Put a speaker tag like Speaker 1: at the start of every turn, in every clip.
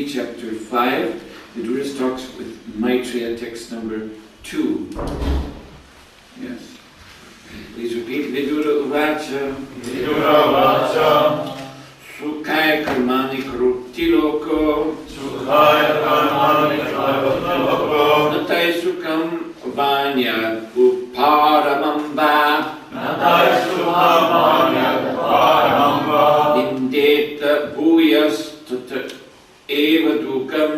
Speaker 1: Helsinki, chapter 5. Vidura talks with Maitreya, text number 2. Yes. Please repeat. Vidura Uvacha.
Speaker 2: Vidura Uvacha.
Speaker 1: Sukhaya karmani karoti loko.
Speaker 2: Sukhaya karmani karoti loko.
Speaker 1: Natai sukham vanya uparamamba.
Speaker 2: Natai sukham vanya uparamamba.
Speaker 1: Vindeta bhuyas tata eva dukam.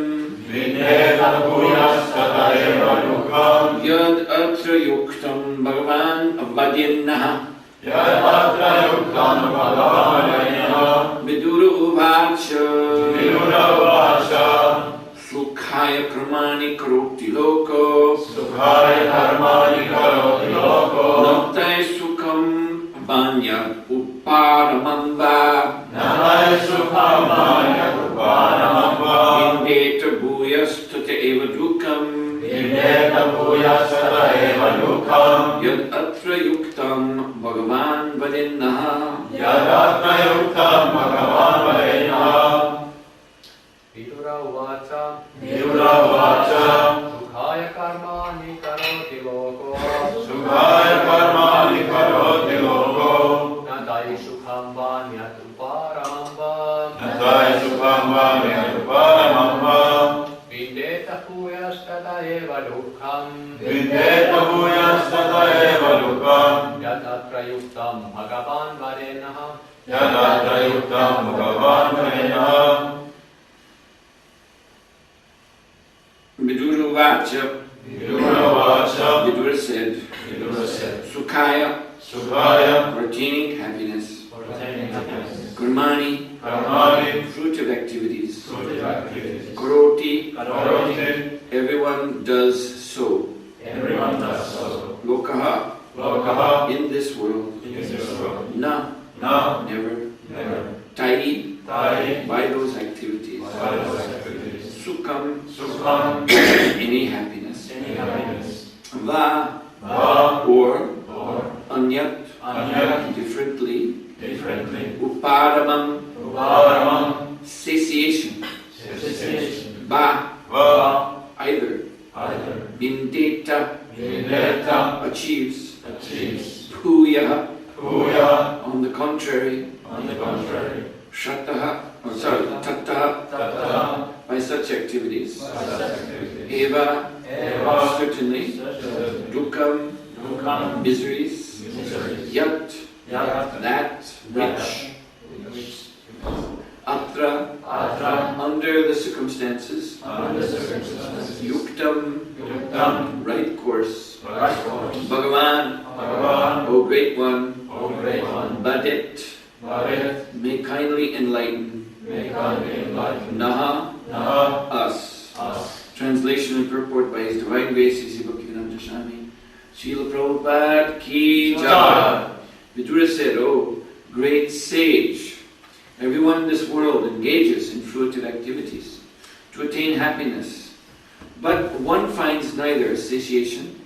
Speaker 2: Vindeta bhuyas tata eva dukam.
Speaker 1: Yad atra yuktam bhagavan avadinnaha.
Speaker 2: Yad atra yuktam bhagavan avadinnaha.
Speaker 1: Vidura uvacha.
Speaker 2: Vidura uvacha.
Speaker 1: Sukhaya karmani karoti loko.
Speaker 2: Sukhaya karmani karoti loko.
Speaker 1: Natai sukham vanya uparamamba.
Speaker 2: Natai sukham vanya uparamamba.
Speaker 1: Vindeta bhuyas tata eva dukam.
Speaker 2: Vindeta bhuyas tata eva dukam.
Speaker 1: Yad atra yuktam bhagavan vadinnaha.
Speaker 2: Yad atra yuktam bhagavan vadinnaha.
Speaker 3: Vidura uvacha.
Speaker 2: Vidura uvacha.
Speaker 3: Sukhaya karmani karoti loko.
Speaker 2: Sukhaya karmani karoti loko.
Speaker 3: Natai sukham vanyat uparamamba.
Speaker 2: Natai sukham vanyat uparamamba.
Speaker 3: Vindeta bhuyas tata eva dukkam.
Speaker 2: Vindeta bhuyas tata eva dukam.
Speaker 3: Yat atra yuktam bhagavan vadinnaha.
Speaker 2: Yad atra yuktam bhagavan vadinnaha.
Speaker 1: Vidura uvacha.
Speaker 2: Vidura uvacha.
Speaker 1: Vidura said,
Speaker 2: Vidura said,
Speaker 1: Sukhaya,
Speaker 2: Sukhaya,
Speaker 1: pertaining happiness.
Speaker 2: pertaining happiness.
Speaker 1: Karmani,
Speaker 2: Karmani,
Speaker 1: fruit of activities.
Speaker 2: fruit of activities.
Speaker 1: Karoti,
Speaker 2: Karoti,
Speaker 1: everyone does so.
Speaker 2: everyone does so.
Speaker 1: Lokaha,
Speaker 2: Lokaha,
Speaker 1: in this world.
Speaker 2: in this world.
Speaker 1: Na,
Speaker 2: Na,
Speaker 1: never.
Speaker 2: never.
Speaker 1: Tai,
Speaker 2: Tai,
Speaker 1: by those activities.
Speaker 2: by those activities.
Speaker 1: Sukham,
Speaker 2: Sukham,
Speaker 1: any happiness.
Speaker 2: any happiness.
Speaker 1: Va,
Speaker 2: Va,
Speaker 1: or
Speaker 2: or
Speaker 1: anyat,
Speaker 2: anyat,
Speaker 1: differently.
Speaker 2: differently.
Speaker 1: Uparamam,
Speaker 2: Uparamam,
Speaker 1: cessation.
Speaker 2: cessation.
Speaker 1: Ba,
Speaker 2: Va,
Speaker 1: either.
Speaker 2: either.
Speaker 1: Vindeta,
Speaker 2: Vindeta,
Speaker 1: achieves.
Speaker 2: achieves.
Speaker 1: Bhuya,
Speaker 2: Bhuya,
Speaker 1: on the contrary.
Speaker 2: on the contrary.
Speaker 1: Shataha, tattaha,
Speaker 2: Tata,
Speaker 1: by such activities.
Speaker 2: by such activities.
Speaker 1: Eva,
Speaker 2: Eva,
Speaker 1: certainly.
Speaker 2: certainly.
Speaker 1: Dukam,
Speaker 2: Dukam,
Speaker 1: miseries.
Speaker 2: miseries.
Speaker 1: Yat,
Speaker 2: Yat,
Speaker 1: that which.
Speaker 2: which,
Speaker 1: Atra,
Speaker 2: atra,
Speaker 1: under the circumstances.
Speaker 2: under the circumstances.
Speaker 1: Yuktam,
Speaker 2: Yuktam,
Speaker 1: right course.
Speaker 2: right course.
Speaker 1: Bhagavan,
Speaker 2: Bhagavan,
Speaker 1: O great one.
Speaker 2: O great one.
Speaker 1: Badet,
Speaker 2: Bhavet,
Speaker 1: may kindly enlighten.
Speaker 2: may God be enlightened.
Speaker 1: Naha,
Speaker 2: Naha,
Speaker 1: us.
Speaker 2: us.
Speaker 1: Translation and purport by His Divine Grace, Sri Bhaktivedanta Swami. Srila Prabhupada ki jai. Vidura said, "Oh, great sage, everyone in this world engages in fruitive activities to attain happiness, but one finds neither satiation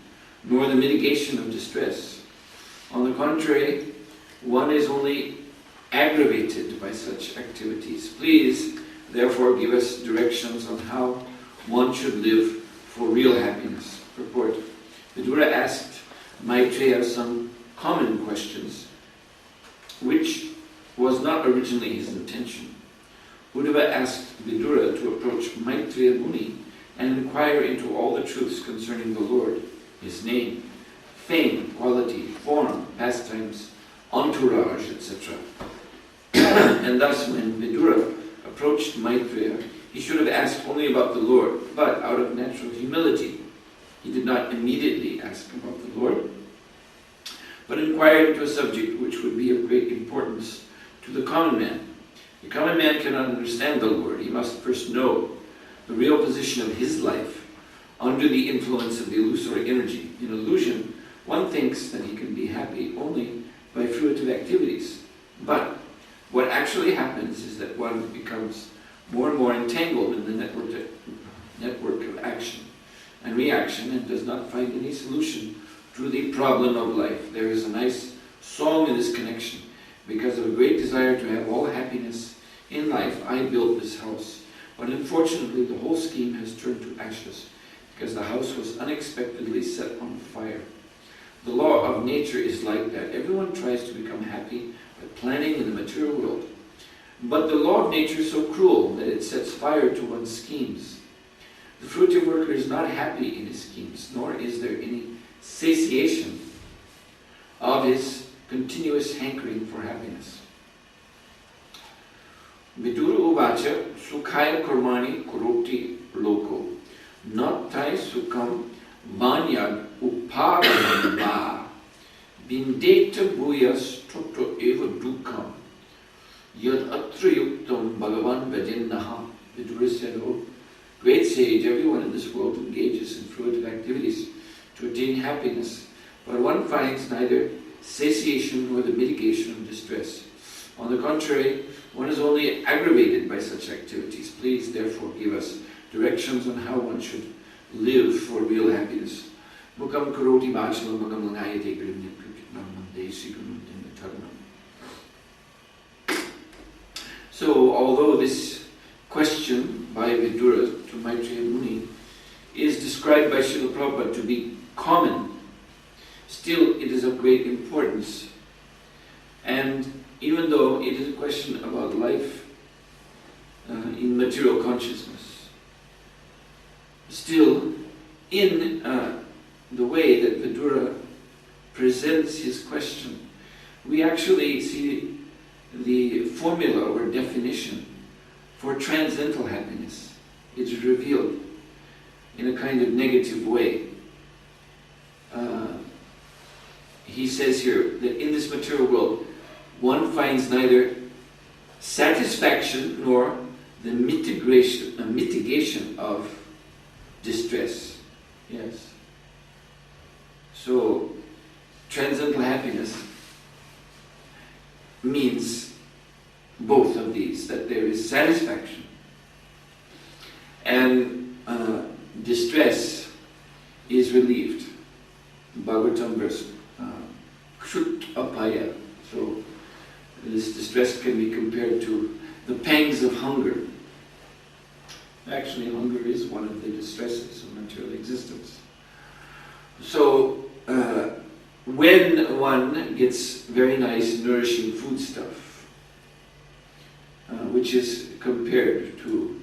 Speaker 1: nor the mitigation of distress. On the contrary, one is only aggravated by such activities. Please, therefore, give us directions on how one should live for real happiness." Purport. Vidura asked Maitreya some common questions, which was not originally his intention. Uddhava asked Vidura to approach Maitreya Muni and inquire into all the truths concerning the Lord, His name, fame, quality, form, pastimes, entourage, etc. And thus when Vidura approached Maitreya, he should have asked only about the Lord, but out of natural humility, he did not immediately ask about the Lord, but inquired into a subject which would be of great importance to the common man. The common man cannot understand the Lord. He must first know the real position of his life under the influence of the illusory energy. In illusion, one thinks that he can be happy only by fruitive activities. But what actually happens is that one becomes more and more entangled in the network of action and reaction and does not find any solution to the problem of life. There is a nice song in this connection. Because of a great desire to have all happiness in life, I built this house. But unfortunately, the whole scheme has turned to ashes because the house was unexpectedly set on fire. The law of nature is like that. Everyone tries to become happy by planning in the material world. But the law of nature is so cruel that it sets fire to one's schemes. The fruitive worker is not happy in his schemes, nor is there any satiation of his continuous hankering for happiness. Vidura uvacha sukhaya karmani kuroti loko nattai sukham vanyad uparanamba bindeta bhuyas toto eva dukkam yad atra yuktam bhagavan vajennaha. Vidura said, "Oh, great sage, everyone in this world engages in fruitive activities to attain happiness, but one finds neither satiation nor the mitigation of distress. On the contrary, one is only aggravated by such activities. Please, therefore, give us directions on how one should live for real happiness." Mukam karoti bhachalam mukam langayate grimya kritiknam sikunam. So, although this question by Vidura to Maitreya Muni is described by Srila Prabhupada to be common, still it is of great importance. And even though it is a question about life in material consciousness, still in the way that Vidura presents his question, we actually see the formula or definition for transcendental happiness. It's revealed in a kind of negative way. He says here that in this material world, one finds neither satisfaction nor the mitigation of distress. Yes. So, transcendental happiness means both of these, that there is satisfaction and distress is relieved. Bhagavatam verse Kshut Apaya. So this distress can be compared to the pangs of hunger. Actually, hunger is one of the distresses of material existence. So when one gets very nice, nourishing foodstuff, which is compared to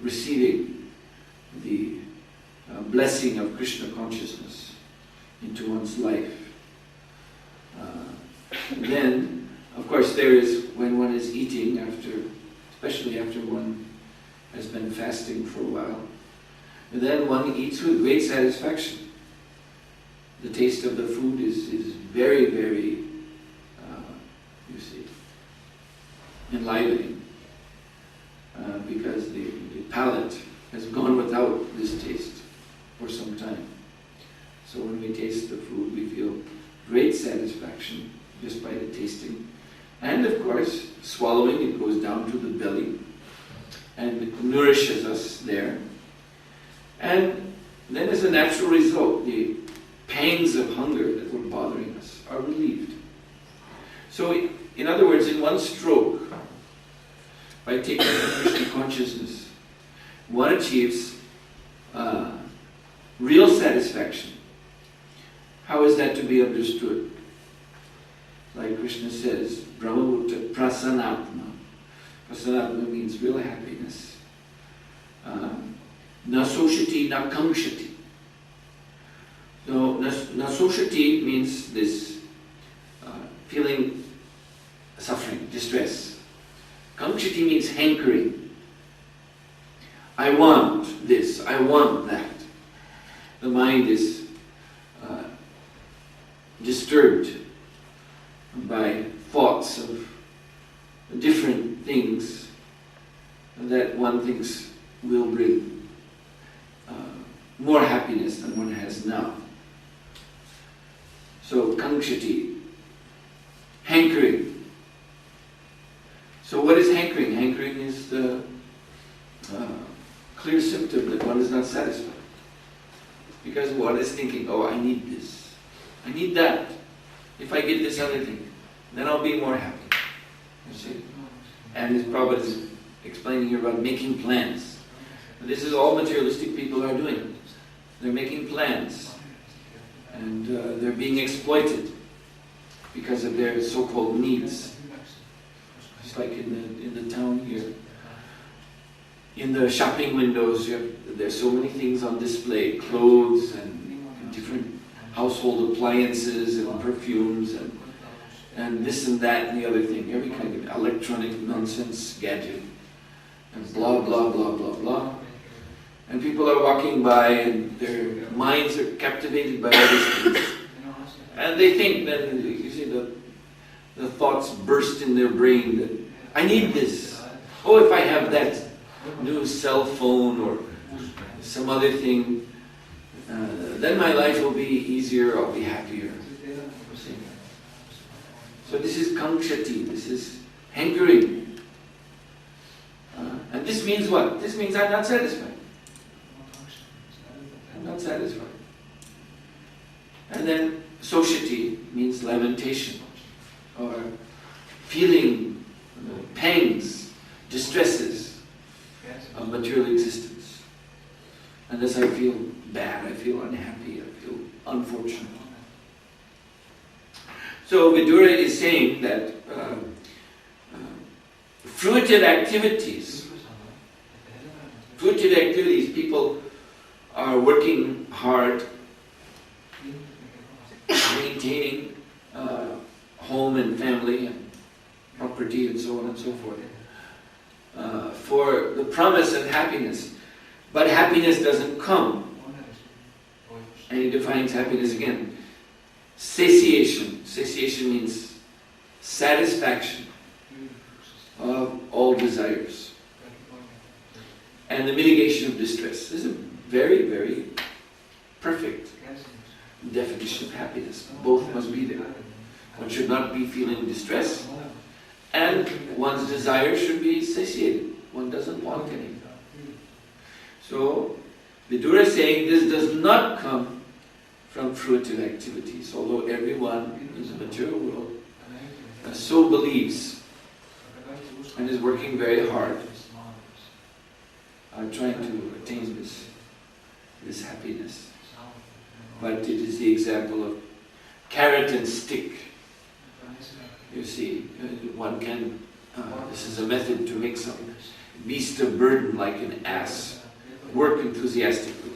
Speaker 1: receiving the blessing of Krishna consciousness into one's life, then, of course, there is, when one is eating, especially after one has been fasting for a while, and then one eats with great satisfaction. The taste of the food is very, very, enlivening, because the palate has gone without this taste for some time. So when we taste the food, we feel great satisfaction just by the tasting. And of course, swallowing, it goes down to the belly and it nourishes us there. And then as a natural result, the pangs of hunger that were bothering us are relieved. So in other words, in one stroke, by taking Krishna consciousness, one achieves real satisfaction. How is that to be understood? Like Krishna says, Brahmavutta prasanatma. Prasanatma means real happiness. Na soshati na kankshati. So, na soshati means this feeling suffering, distress. Kankshati means hankering. I want this, I want that. The mind is disturbed by thoughts of different things that one thinks will bring more happiness than one has now. So, kankshati, hankering. So what is hankering? Hankering is the clear symptom that one is not satisfied. Because one is thinking, oh, I need this, I need that. If I get this other thing, then I'll be more happy. You see? And Prabhupada is explaining here about making plans. This is all materialistic people are doing. They're making plans. And they're being exploited because of their so-called needs. Just like in the town here. In the shopping windows, there's so many things on display. Clothes and different household appliances and perfumes and this and that and the other thing. Every kind of electronic nonsense gadget. And blah, blah, blah, blah, blah. And people are walking by and their minds are captivated by all these things. And they think, then you see the thoughts burst in their brain that, I need this. Oh, if I have that new cell phone or some other thing, then my life will be easier, I'll be happier. So this is kankshati, this is hankering. And this means what? This means I'm not satisfied. I'm not satisfied. And then soshati means lamentation, or feeling pangs, distresses of material existence. And as I feel bad, I feel unhappy, I feel unfortunate. So Vidura is saying that fruitive activities, people are working hard, maintaining home and family and property and so on and so forth, for the promise of happiness. But happiness doesn't come. And he defines happiness again. Satiation. Satiation means satisfaction of all desires. And the mitigation of distress. This is a very, very perfect definition of happiness. Both must be there. One should not be feeling distress, and one's desire should be satiated. One doesn't want anything. So, Vidura is saying this does not come from fruitive activities, although everyone in the material world so believes and is working very hard trying to attain this happiness. But it is the example of carrot and stick. You see, one can, this is a method to make some beast of burden like an ass work enthusiastically.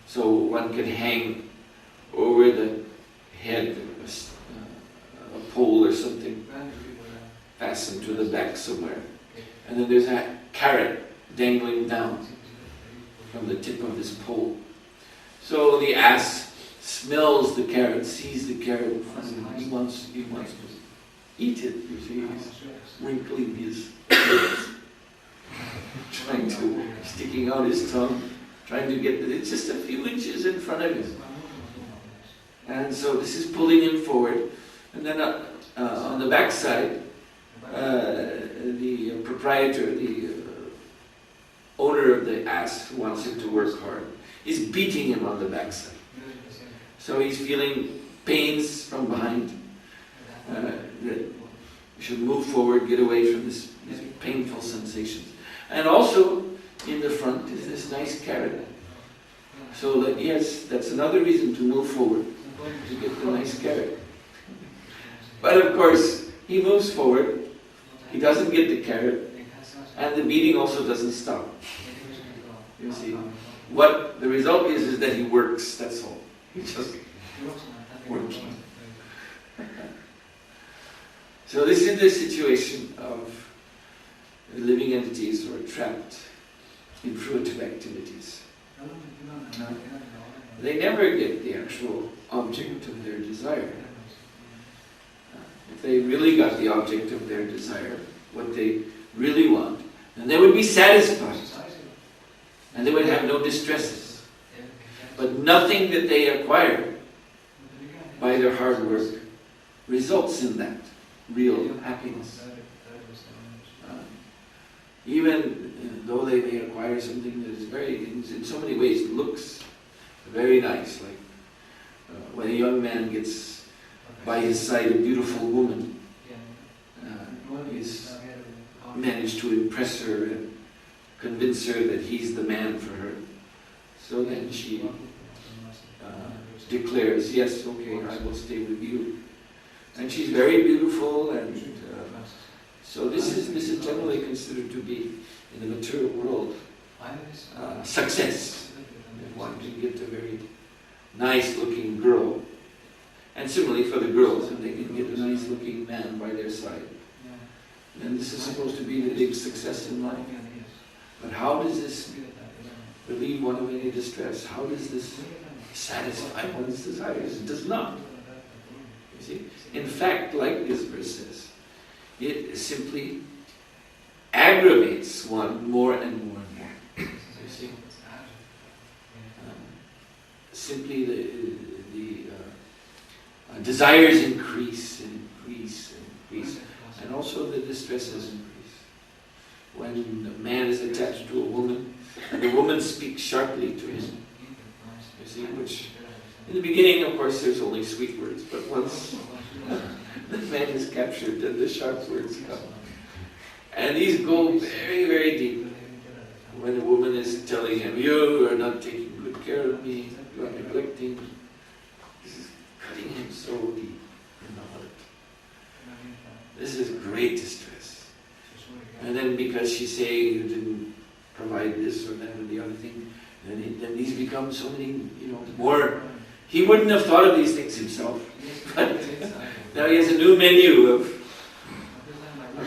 Speaker 1: So one can hang over the head a pole or something fastened to the back somewhere. And then there's a carrot dangling down from the tip of this pole. So the ass smells the carrot, sees the carrot, and he wants to eat it. You see, he's wrinkling his lips, trying to, sticking out his tongue, trying to get it. It's just a few inches in front of him. And so this is pulling him forward. And then on the back side, the proprietor, the owner of the ass, who wants him to work hard, is beating him on the backside. So he's feeling pains from behind. That you should move forward, get away from these painful sensations. And also, in the front is this nice carrot. So that, yes, that's another reason to move forward, to get the nice carrot. But of course, he moves forward, he doesn't get the carrot, and the beating also doesn't stop. You see, what the result is that he works, that's all. He's just working. So this is the situation of living entities who are trapped in fruitive activities. They never get the actual object of their desire. If they really got the object of their desire, what they really want, then they would be satisfied. And they would have no distresses. But nothing that they acquire by their hard work results in that real happiness. Even though they may acquire something that is very, in so many ways, looks very nice, like when a young man gets by his side a beautiful woman, he's managed manage to impress her and convince her that he's the man for her. So then she declares, yes, okay, I will stay with you. And she's very beautiful, and so this is generally considered to be, in the material world, success. If one can get a very nice-looking girl, and similarly for the girls, if they can get a nice-looking man by their side, then this is supposed to be the big success in life. But how does this relieve one of any distress? How does this satisfy one's desires? It does not. You see? In fact, like this verse says, it simply aggravates one more and more and more. You see? Simply the desires increase and increase and increase, and also the distresses increase. When a man is attached to a woman, and the woman speaks sharply to him, you see, which in the beginning, of course, there's only sweet words, but once the man is captured, then the sharp words come. And these go very, very deep. When a woman is telling him, you are not taking good care of me, you are neglecting, this is cutting him so deep in the heart. This is great distress. And then because she's saying you didn't provide this or that or the other thing, then these become so many, more. He wouldn't have thought of these things himself. But now he has a new menu of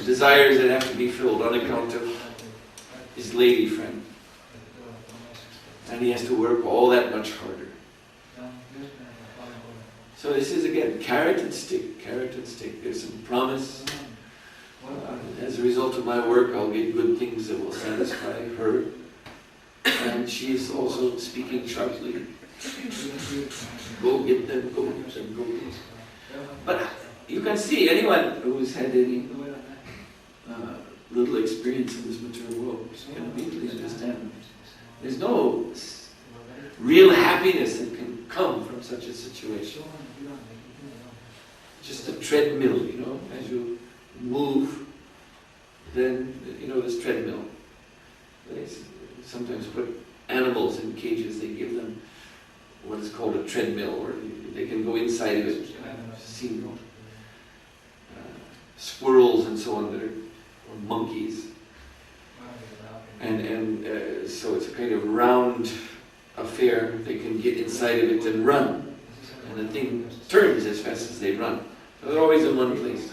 Speaker 1: desires that have to be filled on account of his lady friend. And he has to work all that much harder. So this is again carrot and stick, carrot and stick. There's some promise. As a result of my work, I'll get good things that will satisfy her. And she's also speaking sharply. Go get them, go get them, go get them. But you can see, anyone who's had any little experience in this material world can immediately understand. There's no real happiness that can come from such a situation. Just a treadmill, as you move, then, this treadmill. They sometimes put animals in cages, they give them what is called a treadmill, or they can go inside of it. I've seen squirrels and so on, or monkeys. And so it's a kind of round affair. They can get inside of it and run. And the thing turns as fast as they run. So they're always in one place.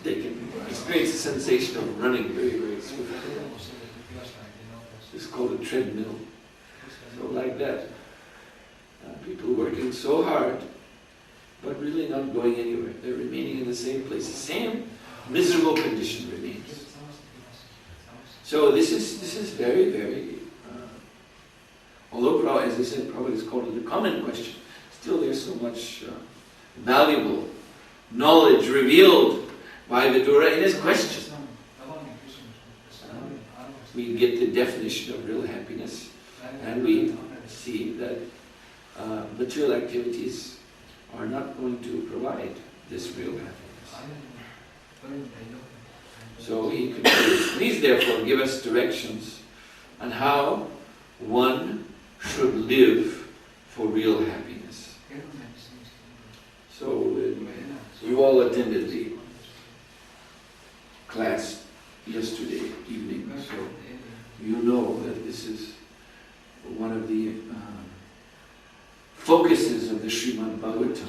Speaker 1: They can experience the sensation of running very, very swiftly. It's called a treadmill. So like that. People working so hard, but really not going anywhere. They're remaining in the same place. The same miserable condition remains. So this is very, very, although, as I said, probably it's called a common question, still there's so much valuable knowledge revealed by Vidura in his question. We get the definition of real happiness, and we see that material activities are not going to provide this real happiness. So he concludes, please therefore give us directions on how one should live for real happiness. So you all attended the class yesterday evening, so you know that this is one of the focuses of the Srimad Bhagavatam.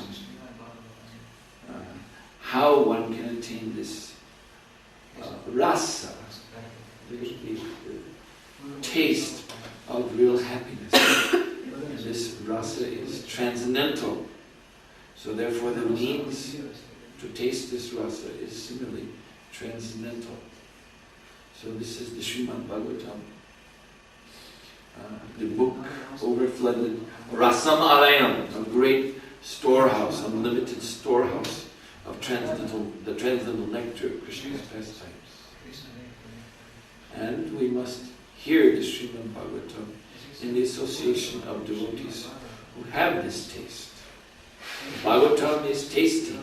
Speaker 1: How one can attain this rasa, the taste of real happiness. This rasa is transcendental. So therefore the means to taste this rasa is similarly transcendental. So this is the Srimad Bhagavatam. The book overflooded, Rasam Alayam, a great storehouse, unlimited storehouse of the transcendental nectar of Krishna's pastimes. And we must hear the Srimad Bhagavatam in the association of devotees who have this taste. Bhagavatam is tasty,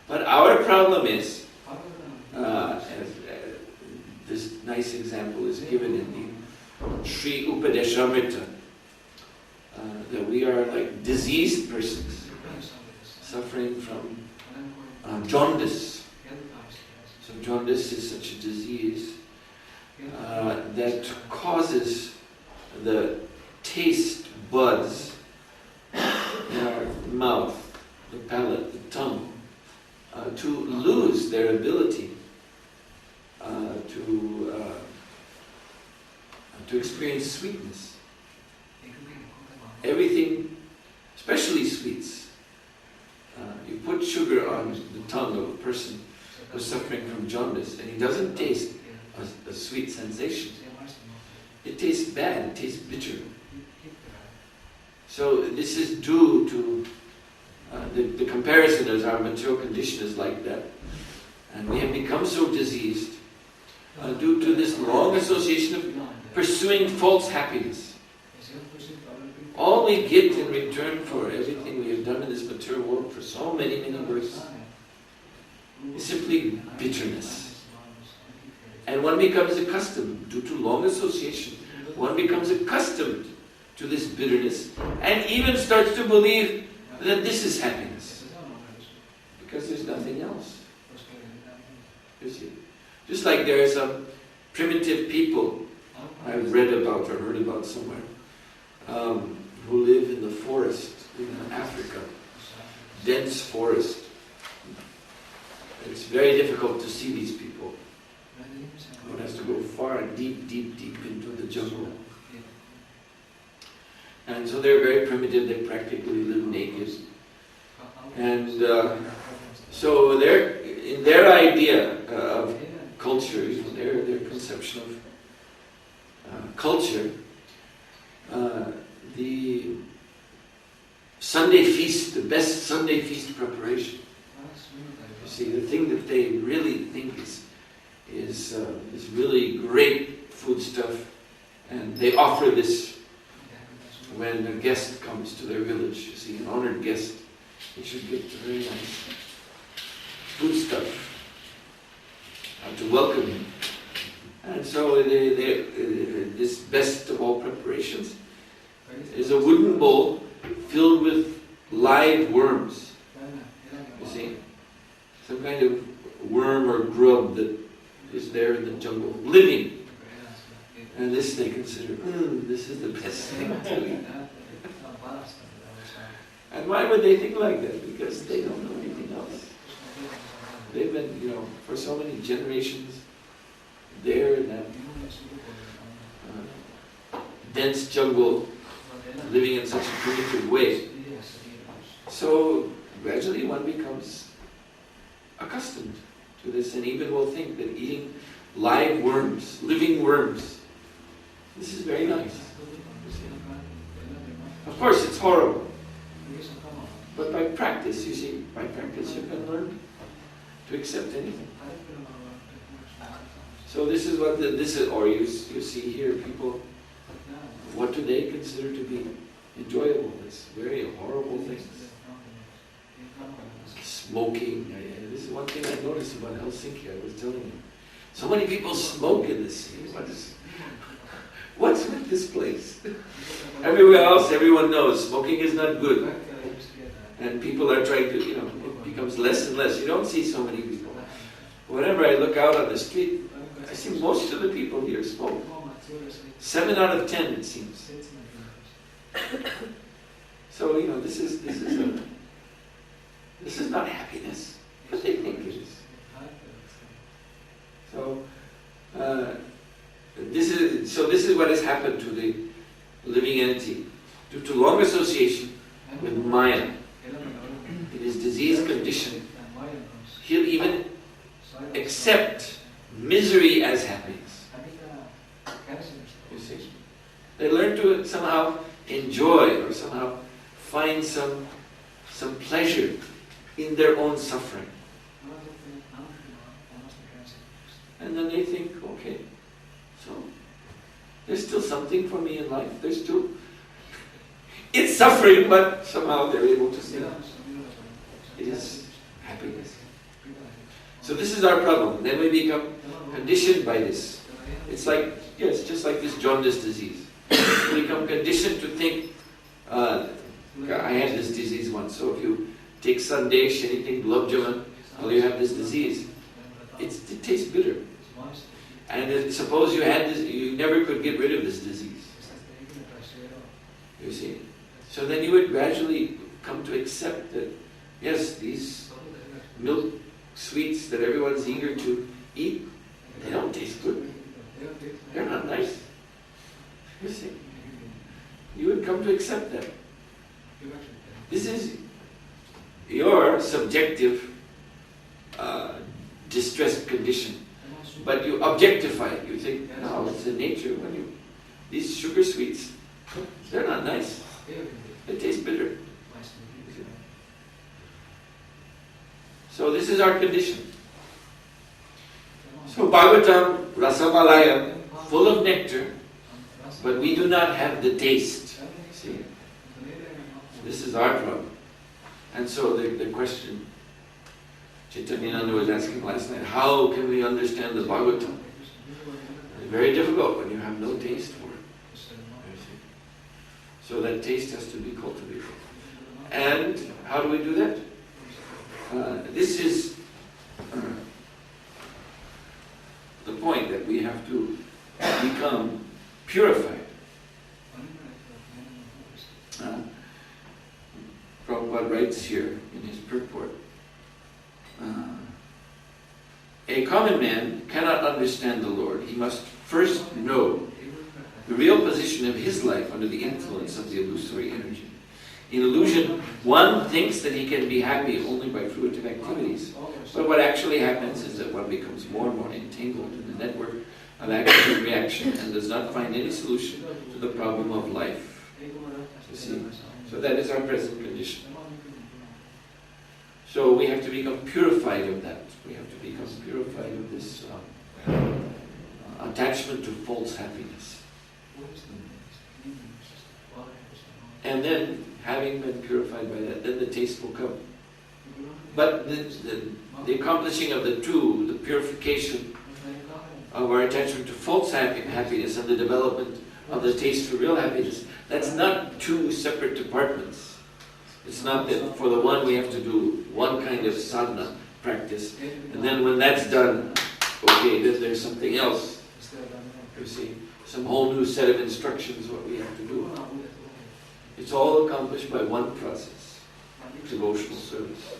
Speaker 1: but our problem is, this nice example is given in the Sri Upadeshamrita, that we are like diseased persons, suffering from jaundice. So jaundice is such a disease that causes the taste buds in our mouth, the palate, the tongue, to lose their ability to experience sweetness. Everything, especially sweets. You put sugar on the tongue of a person who's suffering from jaundice, and he doesn't taste a sweet sensation. It tastes bad, it tastes bitter. So this is due to the comparison as our material condition is like that. And we have become so diseased due to this long association of pursuing false happiness. All we get in return for everything we have done in this material world for so many, many births is simply bitterness. And one becomes accustomed, due to long association, one becomes accustomed to this bitterness and even starts to believe that this is happiness. Because there's nothing else. You see? Just like there are some primitive people I've read about or heard about somewhere, who live in the forest in Africa, dense forest. It's very difficult to see these people. One has to go far, deep, deep, deep into the jungle. And so they're very primitive, they practically live naked. And so in their idea of culture, their conception of culture, the Sunday feast, the best Sunday feast preparation. You see, the thing that they really think is really great food stuff, and they offer this when a guest comes to their village. You see, an honored guest, he should get very nice food stuff to welcome him. And so this best of all preparations is a wooden bowl filled with live worms. You see? Some kind of worm or grub that is there in the jungle, living. And this they consider, this is the best thing to eat. And why would they think like that? Because they don't know anything else. They've been, for so many generations there in that dense jungle, living in such a primitive way. So gradually one becomes accustomed to this, and even will think that eating live worms, living worms, this is very nice. Of course it's horrible, but by practice, you can learn to accept anything. So this is what you see here, people, what do they consider to be enjoyable? It's very horrible things. Smoking. This is one thing I noticed about Helsinki. I was telling you, so many people smoke in this city. What's with this place? Everywhere else, everyone knows smoking is not good, and people are trying to. It becomes less and less. You don't see so many people. Whenever I look out on the street, I see most of the people here smoke. 7 out of 10, it seems. So this is not happiness, but they think it is. So this is what has happened to the living entity due to long association with Maya. In his diseased condition, he'll even accept misery as happiness. You see, they learn to somehow enjoy or somehow find some pleasure in their own suffering. And then they think, okay, so there's still something for me in life. There's still, it's suffering, but somehow they're able to see it is happiness. So this is our problem. Then we become conditioned by this. It's like, yes, just like this jaundice disease. You become conditioned to think, I had this disease once, so if you take sandesh, anything, gulab jamun, well, you have this disease. It tastes bitter. And suppose you had this, you never could get rid of this disease. You see? So then you would gradually come to accept that, yes, these milk sweets that everyone's eager to eat, they don't taste good. They're not nice. You see? You would come to accept that. This is your subjective distressed condition. But you objectify it. You think, no, it's in nature. When these sugar sweets, they're not nice. They taste bitter. So this is our condition. So Bhagavatam, Rasamalaya, full of nectar, but we do not have the taste. See? This is our problem. And so the question Chaitanyananda was asking last night, how can we understand the Bhagavatam? It's very difficult when you have no taste for it. So that taste has to be cultivated. And how do we do that? This is the point, that we have to become purified. Prabhupada writes here in his purport, a common man cannot understand the Lord. He must first know the real position of his life under the influence of the illusory energy. In illusion, one thinks that he can be happy only by fruitive activities. But what actually happens is that one becomes more and more entangled in the network of action and reaction and does not find any solution to the problem of life. You see? So that is our present condition. So we have to become purified of that. We have to become purified of this attachment to false happiness. And then, having been purified by that, then the taste will come. But the accomplishing of the two, the purification of our attachment to false happiness and the development of the taste for real happiness, that's not two separate departments. It's not that for the one we have to do one kind of sadhana practice, and then when that's done, okay, then there's something else. You see, some whole new set of instructions what we have to do. It's all accomplished by one process, devotional service.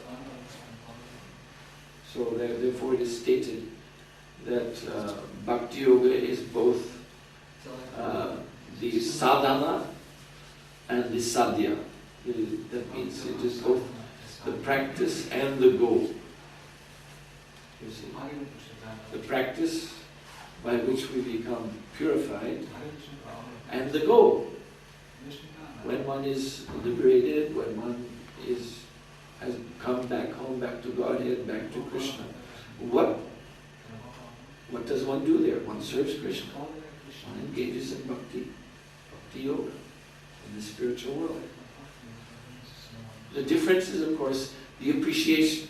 Speaker 1: So therefore it is stated that Bhakti Yoga is both the sadhana and the sadhya. That means it is both the practice and the goal. You see, the practice by which we become purified, and the goal. When one is liberated, when one has come back home, back to Godhead, back to Krishna, what does one do there? One serves Krishna. One engages in bhakti yoga, in the spiritual world. The difference is, of course, the appreciation.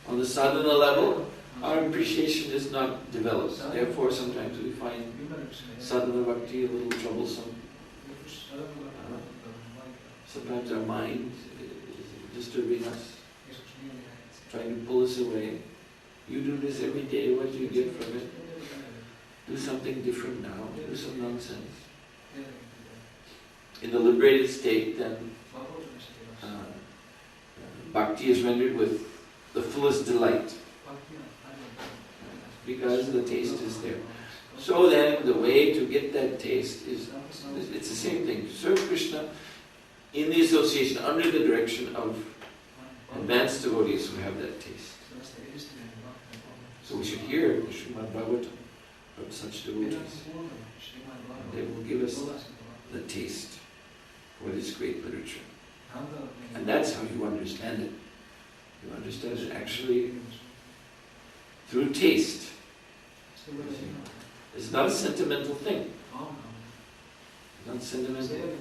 Speaker 1: On the sadhana level, our appreciation is not developed. Therefore, sometimes we find sadhana bhakti a little troublesome. Sometimes our mind is disturbing us, trying to pull us away. You do this every day, what do you get from it? Do something different now, do some nonsense. In the liberated state, then, bhakti is rendered with the fullest delight, because the taste is there. So then, the way to get that taste is, it's the same thing. To serve Krishna in the association, under the direction of advanced devotees who have that taste. So we should hear the Srimad Bhagavatam from such devotees. And they will give us the taste for this great literature. And that's how you understand it. You understand it actually through taste. It's not a sentimental thing. It's not sentimental.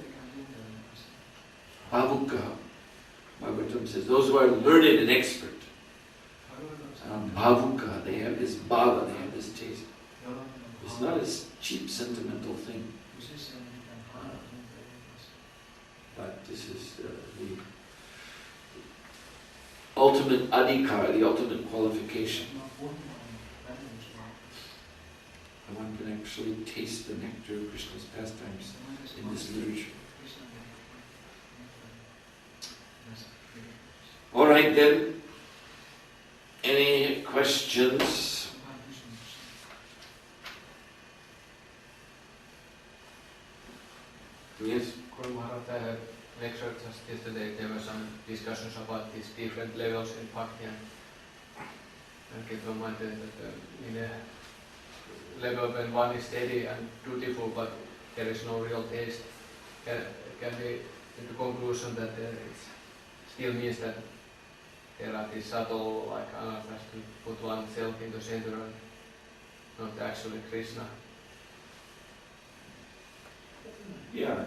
Speaker 1: Bhavukka. Bhagavatam says, those who are learned and expert. Bhavukka, they have this bhava, they have this taste. It's not a cheap, sentimental thing. But this is the ultimate adhikar, the ultimate qualification. One can actually taste the nectar of Krishna's pastimes in this literature. Alright then, any questions? Yes?
Speaker 3: Guru Maharaj lectured just yesterday, there were some discussions about these different levels in Bhakti, and keep in mind that in a level when one is steady and dutiful but there is no real taste, can be the conclusion that it still means that there are these subtle, like anathas, to put oneself in the center and not actually Krishna.
Speaker 1: Yeah,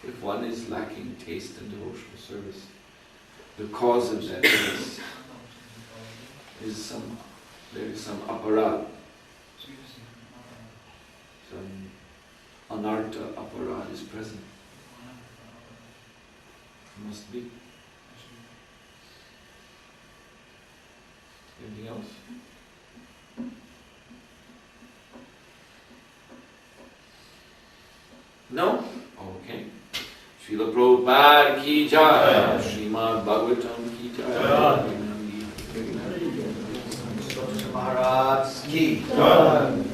Speaker 1: if one is lacking taste in devotional service, the cause of that is there is some aparad, some anartha aparad is present. Must be. Anything else? No? Okay. Srila Prabhupada ki jai. Srimad Bhagavatam ki jai.
Speaker 2: Maharaj ki jai.